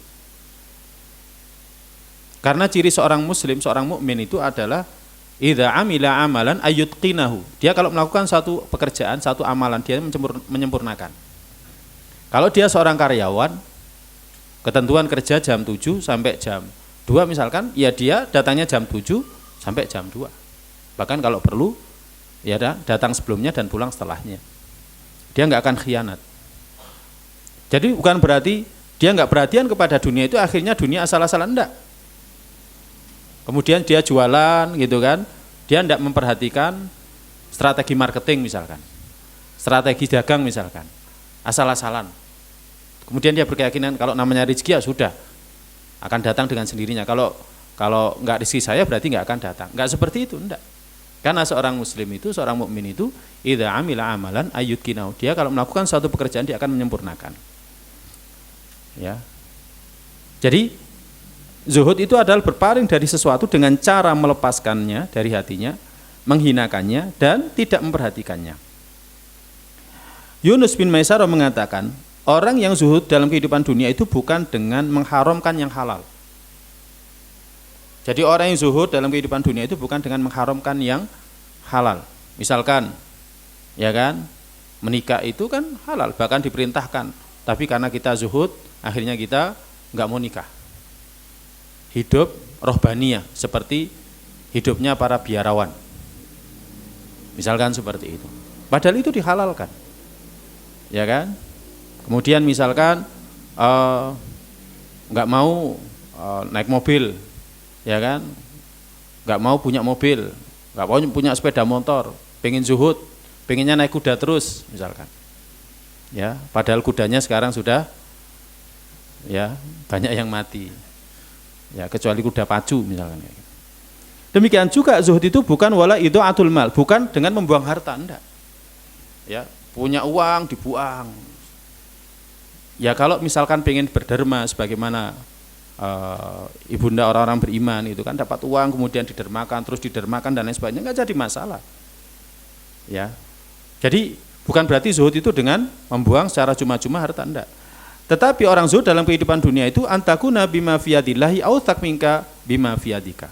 Karena ciri seorang muslim, seorang mukmin itu adalah idza amila amalan ayyutqinahu. Dia kalau melakukan satu pekerjaan, satu amalan, dia menyempurnakan. Kalau dia seorang karyawan, ketentuan kerja jam 7 sampai jam 2 misalkan, ya dia datangnya jam 7 sampai jam 2. Bahkan kalau perlu ya datang sebelumnya dan pulang setelahnya. Dia nggak akan khianat. Jadi bukan berarti dia nggak perhatian kepada dunia itu akhirnya dunia asal-asalan, enggak. Kemudian dia jualan gitu kan, dia enggak memperhatikan strategi marketing misalkan, strategi dagang misalkan, asal-asalan. Kemudian dia berkeyakinan kalau namanya rezeki ya sudah akan datang dengan sendirinya. Kalau nggak rezeki saya berarti nggak akan datang. Nggak seperti itu, enggak. Karena seorang muslim itu, seorang mukmin itu idza amila amalan ayyutqinahu. Dia kalau melakukan suatu pekerjaan dia akan menyempurnakan. Ya. Jadi zuhud itu adalah berpaling dari sesuatu dengan cara melepaskannya dari hatinya, menghinakannya dan tidak memperhatikannya. Yunus bin Maisarah mengatakan, orang yang zuhud dalam kehidupan dunia itu bukan dengan mengharamkan yang halal. Jadi orang yang zuhud dalam kehidupan dunia itu bukan dengan mengharamkan yang halal. Misalkan, ya kan, menikah itu kan halal, bahkan diperintahkan. Tapi karena kita zuhud, akhirnya kita nggak mau nikah. Hidup rohbaniyah, seperti hidupnya para biarawan. Misalkan seperti itu. Padahal itu dihalalkan, ya kan? Kemudian misalkan nggak mau naik mobil, ya kan, nggak mau punya mobil, nggak mau punya sepeda motor, pengen zuhud, pengennya naik kuda terus misalkan, ya, padahal kudanya sekarang sudah, ya, banyak yang mati, ya, kecuali kuda pacu misalkan. Demikian juga zuhud itu bukan wala itu atul mal, bukan dengan membuang harta, enggak, ya, punya uang dibuang, ya, kalau misalkan pengen berderma sebagaimana ibunda orang-orang beriman itu kan dapat uang kemudian didermakan terus didermakan dan lain sebagainya, nggak jadi masalah, ya. Jadi bukan berarti zuhud itu dengan membuang secara cuma-cuma harta, enggak. Tetapi orang zuhud dalam kehidupan dunia itu antakuna bima fiyadillahi au takminka bima fiyadika.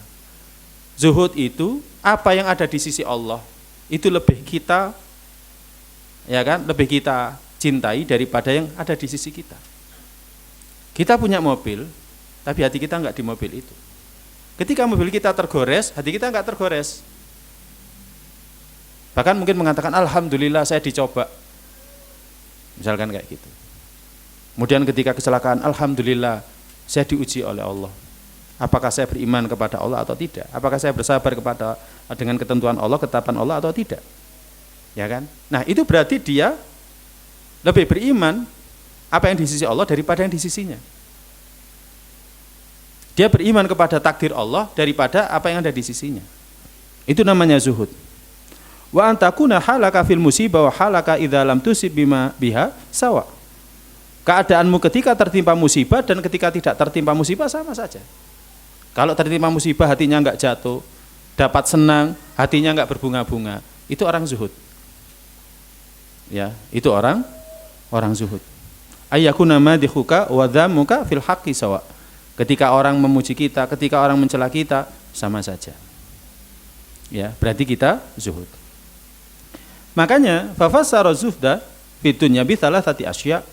Zuhud itu apa yang ada di sisi Allah itu lebih kita, ya kan, lebih kita cintai daripada yang ada di sisi kita. Kita punya mobil, tapi hati kita enggak di mobil itu. Ketika mobil kita tergores, hati kita enggak tergores. Bahkan mungkin mengatakan alhamdulillah saya dicoba, misalkan kayak gitu. Kemudian ketika kecelakaan, alhamdulillah saya diuji oleh Allah. Apakah saya beriman kepada Allah atau tidak? Apakah saya bersabar kepada dengan ketentuan Allah, ketetapan Allah atau tidak? Ya kan? Nah, itu berarti dia lebih beriman apa yang di sisi Allah daripada yang di sisinya. Dia beriman kepada takdir Allah daripada apa yang ada di sisinya. Itu namanya zuhud. Wa antakuna halaka fil musibah wa halaka idza lam tusib bima biha sawa. Keadaanmu ketika tertimpa musibah dan ketika tidak tertimpa musibah sama saja. Kalau tertimpa musibah hatinya enggak jatuh, dapat senang, hatinya enggak berbunga-bunga, itu orang zuhud. Ya, itu orang zuhud. Ayyakuna madhihuka wa dhammuka fil haqqi sawa. Ketika orang memuji kita, ketika orang mencela kita, sama saja. Ya, berarti kita zuhud. Makanya fafassara zuhda fid dunya bi thalathati asya'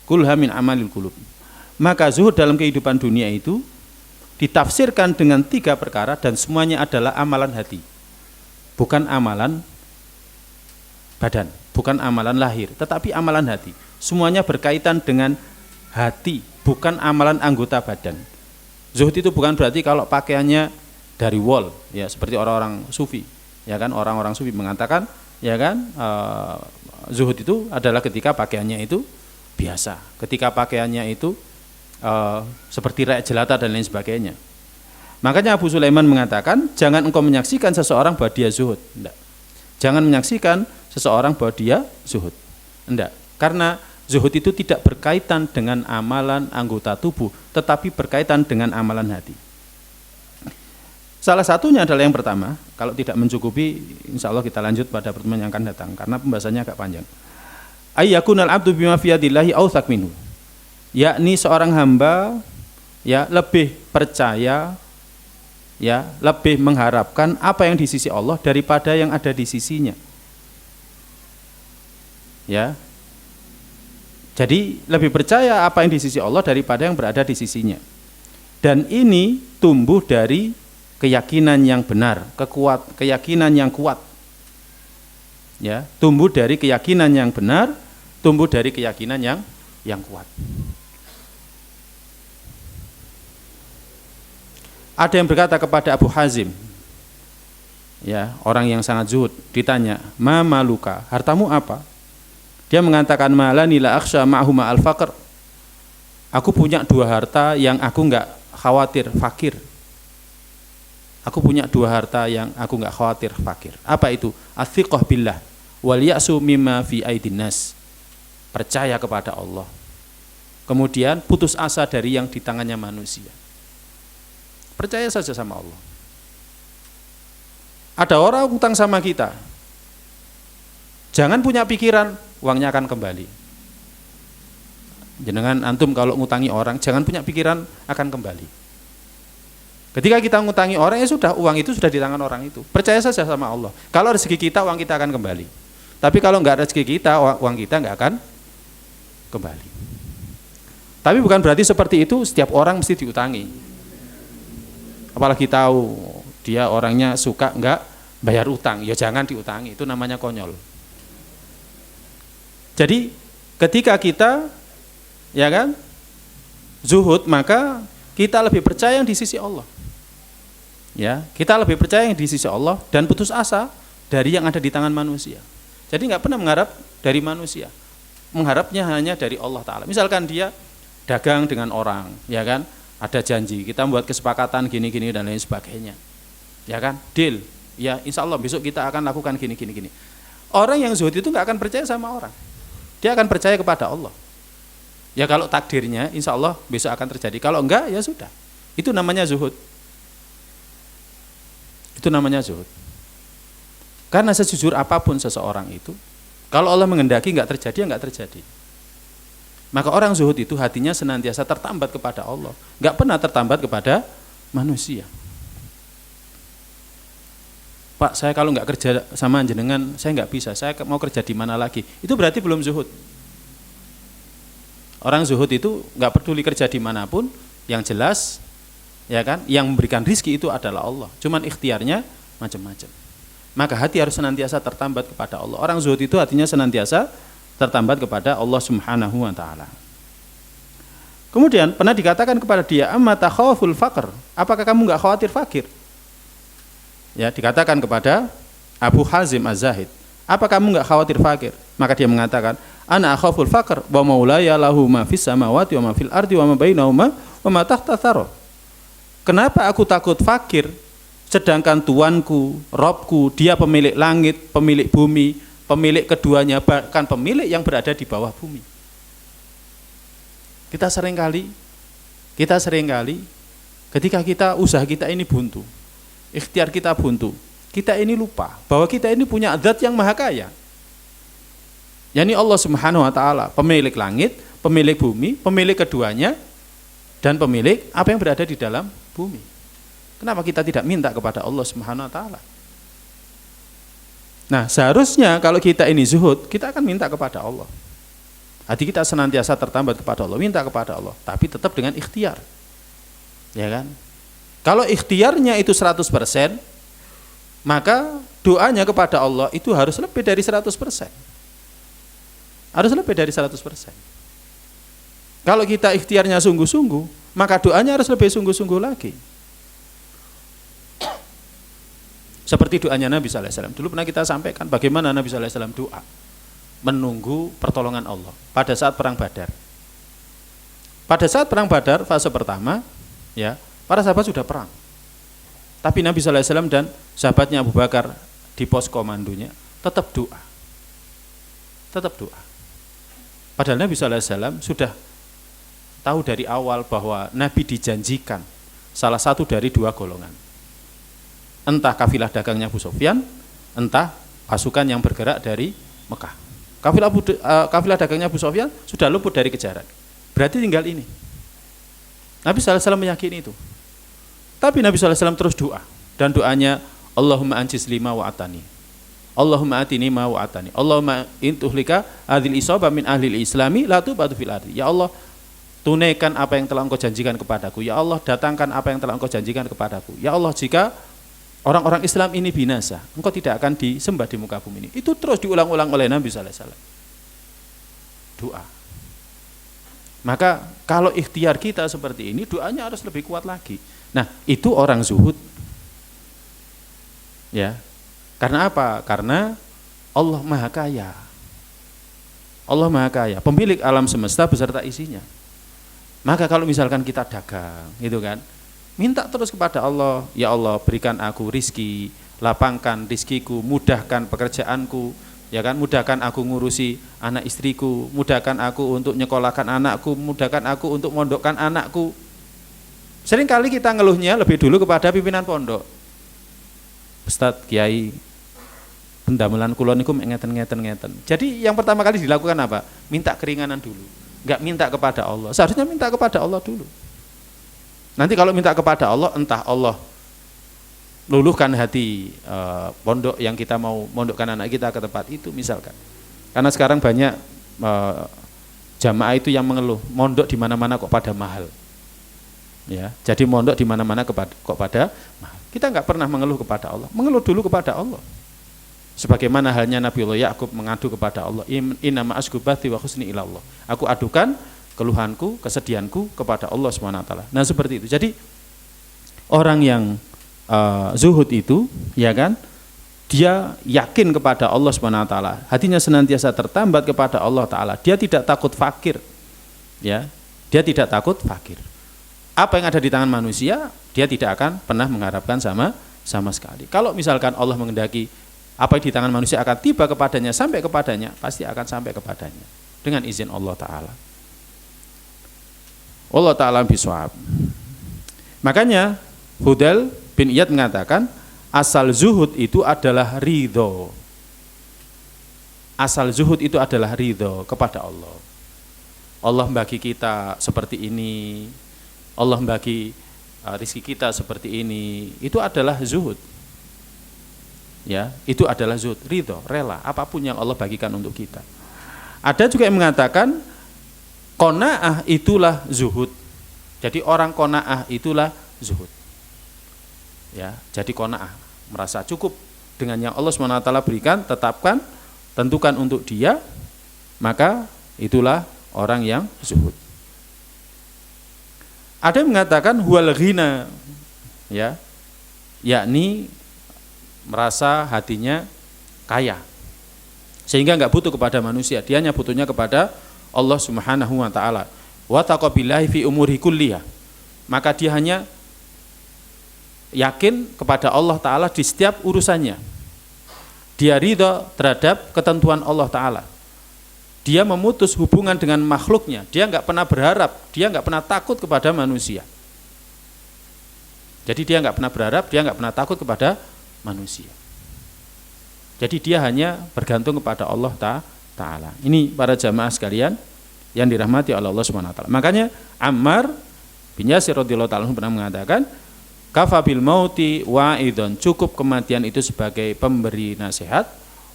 kulha min amalil qulub. Maka zuhud dalam kehidupan dunia itu ditafsirkan dengan 3 perkara dan semuanya adalah amalan hati. Bukan amalan badan, bukan amalan lahir, tetapi amalan hati. Semuanya berkaitan dengan hati, bukan amalan anggota badan. Zuhud itu bukan berarti kalau pakaiannya dari wall, ya seperti orang-orang sufi, ya kan, orang-orang sufi mengatakan, ya kan, zuhud itu adalah ketika pakaiannya itu biasa, ketika pakaiannya itu seperti rakyat jelata dan lain sebagainya. Makanya Abu Sulaiman mengatakan, jangan engkau menyaksikan seseorang bahwa dia zuhud, enggak. Jangan menyaksikan seseorang bahwa dia zuhud, enggak. Karena zuhud itu tidak berkaitan dengan amalan anggota tubuh, tetapi berkaitan dengan amalan hati. Salah satunya adalah yang pertama, kalau tidak mencukupi, insya Allah kita lanjut pada pertemuan yang akan datang, karena pembahasannya agak panjang. Ayyakunal abdu bima fi yadillahi awthaq minhu. Yakni seorang hamba ya lebih percaya, ya lebih mengharapkan apa yang di sisi Allah daripada yang ada di sisinya. Ya. Jadi lebih percaya apa yang di sisi Allah daripada yang berada di sisinya. Dan ini tumbuh dari keyakinan yang benar, keyakinan yang kuat. Ya, tumbuh dari keyakinan yang benar, tumbuh dari keyakinan yang kuat. Ada yang berkata kepada Abu Hazim, ya, orang yang sangat zuhud, ditanya, "Ma maluka? Hartamu apa?" Dia mengatakan, "Malani la akhsha ma'huma al-faqr." Aku punya 2 harta yang aku enggak khawatir fakir. Aku punya 2 harta yang aku enggak khawatir fakir. Apa itu? Athiqah billah wal ya'su mimma fi aidin nas. Percaya kepada Allah. Kemudian putus asa dari yang di tangannya manusia. Percaya saja sama Allah. Ada orang utang sama kita. Jangan punya pikiran uangnya akan kembali. Jenengan antum kalau ngutangi orang, jangan punya pikiran akan kembali. Ketika kita ngutangi orang, ya sudah, uang itu sudah di tangan orang itu. Percaya saja sama Allah. Kalau rezeki kita, uang kita akan kembali. Tapi kalau nggak rezeki kita, uang kita nggak akan kembali. Tapi bukan berarti seperti itu setiap orang mesti diutangi. Apalagi tahu dia orangnya suka nggak bayar utang, ya jangan diutangi, itu namanya konyol. Jadi ketika kita, ya kan, zuhud, maka kita lebih percaya yang di sisi Allah. Ya, kita lebih percaya yang di sisi Allah dan putus asa dari yang ada di tangan manusia. Jadi nggak pernah mengharap dari manusia, mengharapnya hanya dari Allah Ta'ala. Misalkan dia dagang dengan orang, ya kan, ada janji, kita membuat kesepakatan gini-gini dan lain sebagainya, ya kan, deal, ya insya Allah besok kita akan lakukan gini-gini. Orang yang zuhud itu nggak akan percaya sama orang, dia akan percaya kepada Allah. Ya kalau takdirnya insya Allah besok akan terjadi, kalau enggak ya sudah. Itu namanya zuhud. Itu namanya zuhud. Karena sejujur apapun seseorang itu, kalau Allah menghendaki enggak terjadi, ya enggak terjadi. Maka orang zuhud itu hatinya senantiasa tertambat kepada Allah, enggak pernah tertambat kepada manusia. Pak, saya kalau enggak kerja sama jenengan, saya enggak bisa, saya mau kerja di mana lagi. Itu berarti belum zuhud. Orang zuhud itu enggak peduli kerja dimanapun, yang jelas, ya kan, yang memberikan rizki itu adalah Allah. Cuman ikhtiarnya macam-macam. Maka hati harus senantiasa tertambat kepada Allah. Orang zuhud itu hatinya senantiasa tertambat kepada Allah Subhanahu wa ta'ala. Kemudian pernah dikatakan kepada dia, amma takhaful faqr, apakah kamu enggak khawatir fakir? Ya, dikatakan kepada Abu Hazim Az-Zahid, apa kamu enggak khawatir fakir? Maka dia mengatakan, ana akhaful faqr wa maulaya lahu ma fis samawati wa ma fil ardi wa ma bainahuma wa ma tahta thara. Kenapa aku takut fakir sedangkan Tuanku, Robku, dia pemilik langit, pemilik bumi, pemilik keduanya, bahkan pemilik yang berada di bawah bumi. Kita seringkali ketika usaha kita ini buntu, ikhtiar kita buntu, kita ini lupa bahwa kita ini punya zat yang maha kaya. yakni Allah Subhanahu wa taala, pemilik langit, pemilik bumi, pemilik keduanya, dan pemilik apa yang berada di dalam bumi. Kenapa kita tidak minta kepada Allah Subhanahu wa taala? Nah, seharusnya kalau kita ini zuhud, kita akan minta kepada Allah. Hati kita senantiasa tertambat kepada Allah, minta kepada Allah, tapi tetap dengan ikhtiar. Ya kan? Kalau ikhtiarnya itu 100%, maka doanya kepada Allah itu harus lebih dari 100%. Harus lebih dari 100%. Kalau kita ikhtiarnya sungguh-sungguh, maka doanya harus lebih sungguh-sungguh lagi. Seperti doanya Nabi SAW. Dulu pernah kita sampaikan bagaimana Nabi SAW doa menunggu pertolongan Allah pada saat perang Badar. Pada saat perang Badar fase pertama, ya, para sahabat sudah perang. Tapi Nabi SAW dan sahabatnya Abu Bakar di pos komandonya tetap doa. Tetap doa. Padahal Nabi SAW sudah tahu dari awal bahwa Nabi dijanjikan salah satu dari dua golongan. Entah kafilah dagangnya Abu Sufyan, entah pasukan yang bergerak dari Mekah. Kafilah dagangnya Abu Sufyan sudah luput dari kejaran. Berarti tinggal ini. Nabi SAW meyakini itu. Tapi Nabi SAW terus doa. Dan doanya, Allahumma anjis lima wa atani. Allahumma atini ma wa atani. Allahumma intuhlika adil isoba min ahlil islami latu batu fil ardi. Ya Allah, tunaikan apa yang telah engkau janjikan kepadaku. Ya Allah, datangkan apa yang telah engkau janjikan kepadaku. Ya Allah, jika orang-orang Islam ini binasa, engkau tidak akan disembah di muka bumi ini. Itu terus diulang-ulang oleh Nabi SAW. Doa. Maka kalau ikhtiar kita seperti ini, doanya harus lebih kuat lagi. Nah, itu orang zuhud. Ya. Karena apa? Karena Allah Maha Kaya. Allah Maha Kaya, pemilik alam semesta beserta isinya. Maka kalau misalkan kita dagang, gitu kan, minta terus kepada Allah, ya Allah berikan aku rizki, lapangkan rizkiku, mudahkan pekerjaanku, ya kan, mudahkan aku ngurusi anak istriku, mudahkan aku untuk nyekolahkan anakku, mudahkan aku untuk mondokkan anakku. Seringkali kita ngeluhnya lebih dulu kepada pimpinan pondok. Ustadz, Kiai, pendamelan kulon niku ngeten. Jadi yang pertama kali dilakukan apa? Minta keringanan dulu. Enggak minta kepada Allah. Seharusnya minta kepada Allah dulu. Nanti kalau minta kepada Allah, entah Allah luluhkan hati pondok yang kita mau mondokkan anak kita ke tempat itu misalkan. Karena sekarang banyak jamaah itu yang mengeluh, mondok di mana-mana kok pada mahal. Ya, jadi mondok di mana-mana kok pada mahal. Kita enggak pernah mengeluh kepada Allah. Mengeluh dulu kepada Allah. Sebagaimana halnya Nabiullah Yakub mengadu kepada Allah, inna ma asgubati wa husni ilallah. Aku adukan keluhanku, kesedihanku kepada Allah SWT. Nah seperti itu. Jadi orang yang zuhud itu, ya kan, dia yakin kepada Allah SWT. Hatinya senantiasa tertambat kepada Allah Ta'ala. Dia tidak takut fakir, ya. Dia tidak takut fakir. Apa yang ada di tangan manusia, dia tidak akan pernah mengharapkan sama sekali. Kalau misalkan Allah menghendaki apa yang di tangan manusia akan tiba kepadanya, sampai kepadanya, pasti akan sampai kepadanya dengan izin Allah Ta'ala. Allah Ta'ala bisawab. Makanya Hudal bin Iyad mengatakan asal zuhud itu adalah ridho. Asal zuhud itu adalah ridho kepada Allah. Allah bagi kita seperti ini, Allah bagi rezeki kita seperti ini, itu adalah zuhud. Ya, itu adalah zuhud, ridho, rela apapun yang Allah bagikan untuk kita. Ada juga yang mengatakan qanaah itulah zuhud. Jadi orang qanaah itulah zuhud. Ya, jadi qanaah, merasa cukup dengan yang Allah SWT berikan, tetapkan, tentukan untuk dia, maka itulah orang yang zuhud. Ada yang mengatakan huwal ghina, ya, yakni merasa hatinya kaya. Sehingga enggak butuh kepada manusia, dia hanya butuhnya kepada Allah Subhanahu wa taala. Wa taqabillahi fi umuri kulliha. Maka dia hanya yakin kepada Allah taala di setiap urusannya. Dia ridha terhadap ketentuan Allah taala. Dia memutus hubungan dengan makhluknya. Dia enggak pernah berharap, dia enggak pernah takut kepada manusia. Jadi dia enggak pernah berharap, dia enggak pernah takut kepada manusia. Jadi dia hanya bergantung kepada Allah Ta'ala. Ini para jamaah sekalian yang dirahmati oleh Allah Subhanahu wa taala. Makanya Ammar bin Yasir radhiyallahu taala pernah mengatakan, kafa bil mauti wa'idun, cukup kematian itu sebagai pemberi nasihat,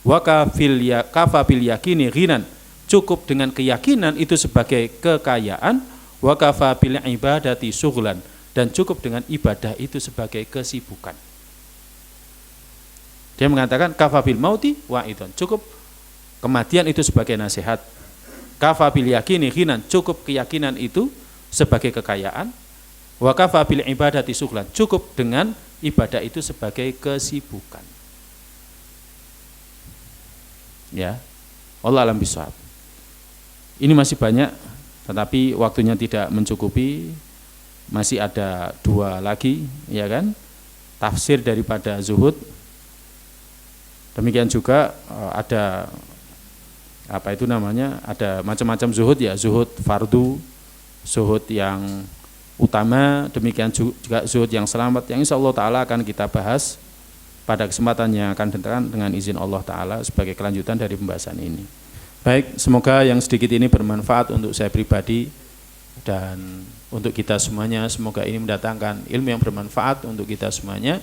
wa kafa bil yakini ghinan, cukup dengan keyakinan itu sebagai kekayaan, wa kafa bil ibadati syughlan, dan cukup dengan ibadah itu sebagai kesibukan. Dia mengatakan kafa bil mauti wa'idun, cukup kematian itu sebagai nasihat, kafa bil yakini ghinan, cukup keyakinan itu sebagai kekayaan, wa kafa bil ibadati syughlan, cukup dengan ibadah itu sebagai kesibukan. Ya, Allah alam bisawab. Ini masih banyak, tetapi waktunya tidak mencukupi. Masih ada 2 lagi, ya kan? Tafsir daripada zuhud. Demikian juga ada ada macam-macam zuhud ya, zuhud fardu, zuhud yang utama, demikian juga zuhud yang selamat, yang insya Allah ta'ala akan kita bahas pada kesempatan yang akan datang dengan izin Allah ta'ala sebagai kelanjutan dari pembahasan ini. Baik, semoga yang sedikit ini bermanfaat untuk saya pribadi dan untuk kita semuanya. Semoga ini mendatangkan ilmu yang bermanfaat untuk kita semuanya.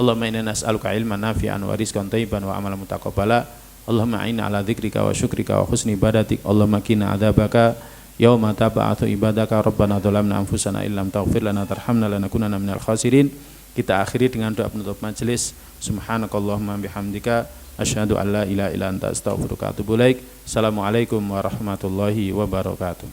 Allahumma inna nas'aluka ilman nafi'an wa rizqan thayyiban wa amalan mutaqabbala. Allahumma a'inna ala dzikrika wa syukrika wa husni ibadatik. Allahumma qina adzabaka yauma tab'atsu ibadaka. Rabbana dzalamna anfusana illam taghfir lana tarhamna lanakunanna minal khasirin. Kita akhiri dengan doa penutup majelis. Subhanakallahumma bihamdika asyhadu an la ilaha illa anta astaghfiruka wa atubu ilaik. Assalamualaikum warahmatullahi wabarakatuh.